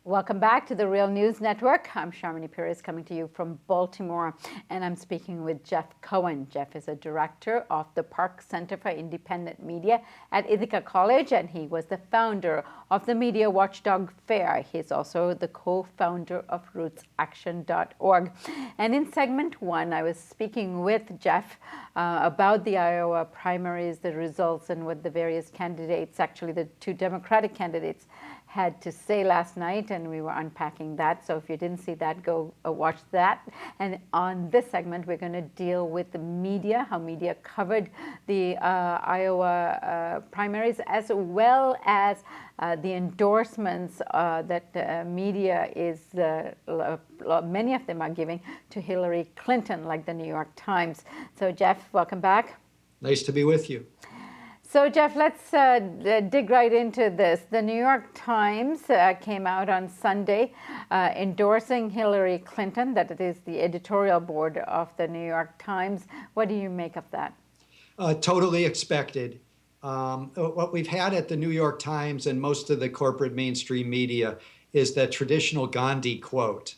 Welcome back to the Real News Network. I'm Sharmini Perez coming to you from Baltimore, and I'm speaking with Jeff Cohen. Jeff is a director of the Park Center for Independent Media at Ithaca College, and he was the founder of the Media Watchdog Fair. He's also the co-founder of RootsAction.org. And in segment one, I was speaking with Jeff about the Iowa primaries, the results, and what the various candidates, actually the two Democratic candidates, had to say last night, and we were unpacking that. So if you didn't see that, go watch that. And on this segment, we're going to deal with the media, how media covered the Iowa primaries, as well as the endorsements that media is, many of them are giving to Hillary Clinton, like the New York Times. So Jeff, welcome back. Nice to be with you. So, Jeff, let's dig right into this. The New York Times came out on Sunday endorsing Hillary Clinton. That it is the editorial board of the New York Times. What do you make of that? Totally expected. What we've had at the New York Times and most of the corporate mainstream media is that traditional Gandhi quote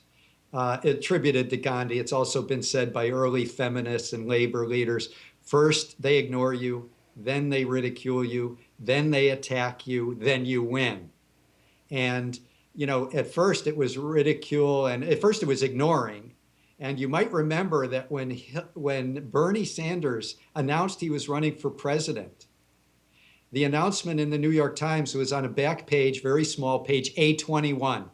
attributed to Gandhi. It's also been said by early feminists and labor leaders. First, they ignore you. Then they ridicule you, then they attack you, then you win. And, you know, at first it was ridicule, and at first it was ignoring. And you might remember that when Bernie Sanders announced he was running for president, the announcement in the New York Times was on a back page, very small, page A21.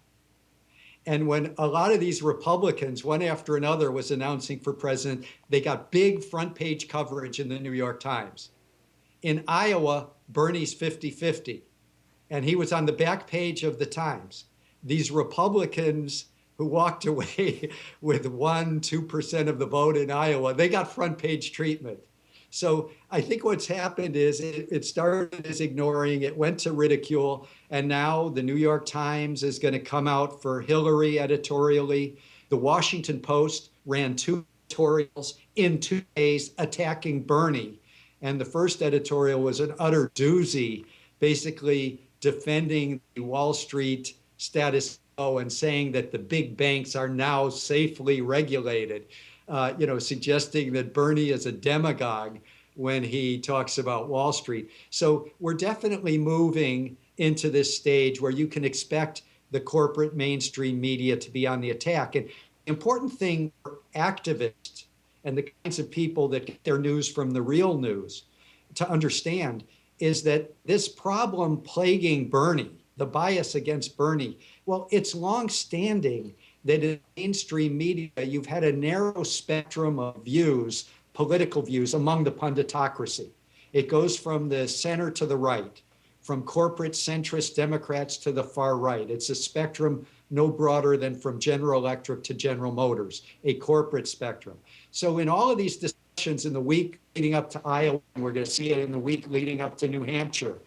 And when a lot of these Republicans, one after another, was announcing for president, they got big front page coverage in the New York Times. In Iowa, Bernie's 50-50, and he was on the back page of the Times. These Republicans who walked away with 1-2% of the vote in Iowa, they got front page treatment. So I think what's happened is it started as ignoring, it went to ridicule, and now the New York Times is going to come out for Hillary editorially. The Washington Post ran 2 editorials in 2 days attacking Bernie. And the first editorial was an utter doozy, basically defending the Wall Street status quo and saying that the big banks are now safely regulated, suggesting that Bernie is a demagogue when he talks about Wall Street. So we're definitely moving into this stage where you can expect the corporate mainstream media to be on the attack. And the important thing for activists and the kinds of people that get their news from the real news to understand is that this problem plaguing Bernie, the bias against Bernie, well, it's long-standing that in mainstream media, you've had a narrow spectrum of views, political views among the punditocracy. It goes from the center to the right, from corporate centrist Democrats to the far right. It's a spectrum no broader than from General Electric to General Motors, a corporate spectrum. So in all of these discussions in the week leading up to Iowa, and we're going to see it in the week leading up to New Hampshire,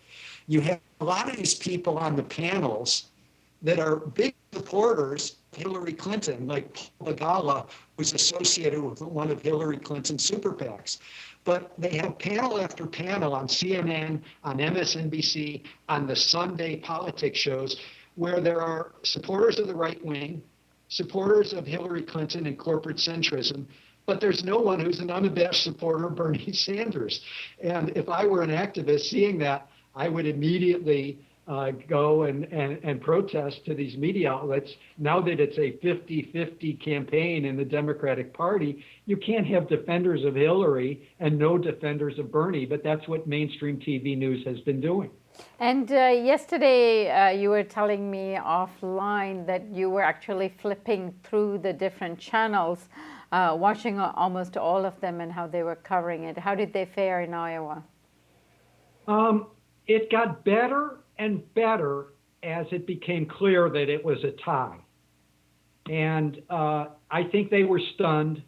you have a lot of these people on the panels that are big supporters of Hillary Clinton, like Paul Begala, who's associated with one of Hillary Clinton's super PACs. But they have panel after panel on CNN, on MSNBC, on the Sunday politics shows, where there are supporters of the right wing, supporters of Hillary Clinton and corporate centrism, but there's no one who's an unabashed supporter of Bernie Sanders. And if I were an activist seeing that, I would immediately go and protest to these media outlets. Now that it's a 50-50 campaign in the Democratic Party, you can't have defenders of Hillary and no defenders of Bernie, but that's what mainstream TV news has been doing. And yesterday you were telling me offline that you were actually flipping through the different channels, watching almost all of them and how they were covering it. How did they fare in Iowa? It got better and better as it became clear that it was a tie. And I think they were stunned.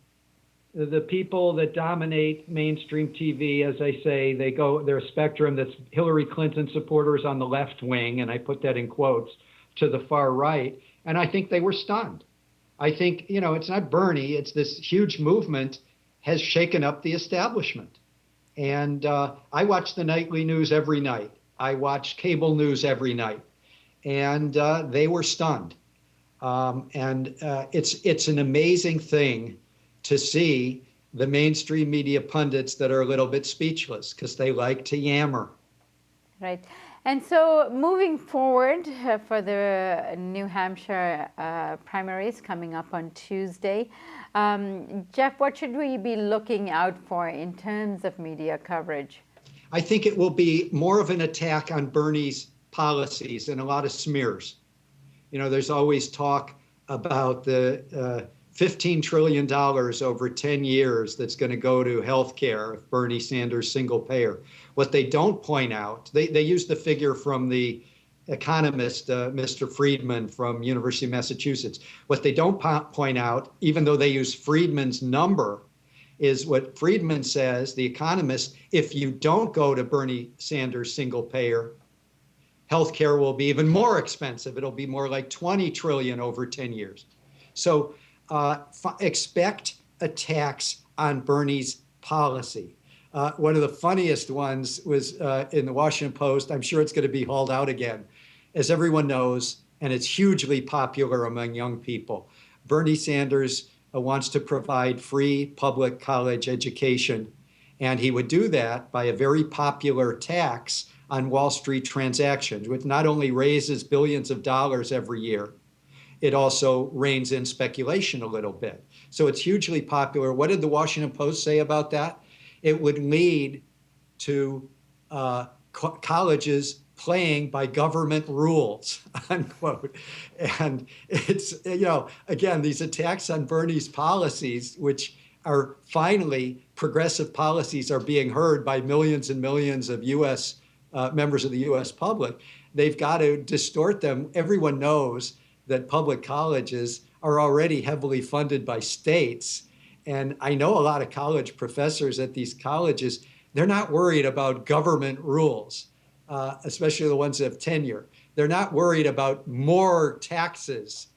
The people that dominate mainstream TV, as I say, they're a spectrum that's Hillary Clinton supporters on the left wing, and I put that in quotes, to the far right. And I think they were stunned. I think, it's not Bernie, it's this huge movement has shaken up the establishment. And I watch the nightly news every night. I watch cable news every night. And they were stunned. It's an amazing thing to see the mainstream media pundits that are a little bit speechless because they like to yammer. Right. And so moving forward for the New Hampshire primaries coming up on Tuesday, Jeff, what should we be looking out for in terms of media coverage? I think it will be more of an attack on Bernie's policies and a lot of smears. You know, there's always talk about the $15 trillion over 10 years that's going to go to healthcare if Bernie Sanders single payer. What they don't point out, they use the figure from the economist, Mr. Friedman from University of Massachusetts. What they don't point out, even though they use Friedman's number, is what Friedman says, the economist, if you don't go to Bernie Sanders single payer, healthcare will be even more expensive. It'll be more like 20 trillion over 10 years. So expect attacks on Bernie's policy. One of the funniest ones was in the Washington Post. I'm sure it's going to be hauled out again. As everyone knows, and it's hugely popular among young people, Bernie Sanders wants to provide free public college education. And he would do that by a very popular tax on Wall Street transactions, which not only raises billions of dollars every year, it also reins in speculation a little bit. So it's hugely popular. What did the Washington Post say about that? It would lead to colleges playing by government rules, unquote. And it's, you know, again, these attacks on Bernie's policies, which are finally progressive policies, are being heard by millions and millions of US members of the US public. They've got to distort them. Everyone knows that public colleges are already heavily funded by states. And I know a lot of college professors at these colleges, they're not worried about government rules, especially the ones that have tenure. They're not worried about more taxes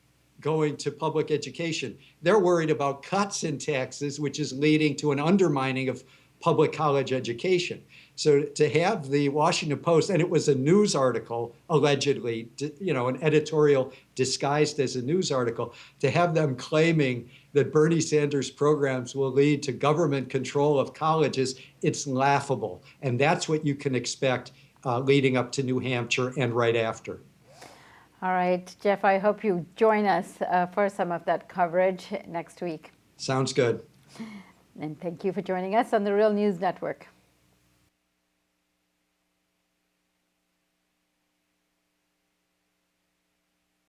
going to public education. They're worried about cuts in taxes, which is leading to an undermining of public college education. So to have the Washington Post, and it was a news article, allegedly, you know, an editorial disguised as a news article, to have them claiming that Bernie Sanders programs will lead to government control of colleges, it's laughable. And that's what you can expect leading up to New Hampshire and right after. All right, Jeff, I hope you join us for some of that coverage next week. Sounds good. And thank you for joining us on the Real News Network.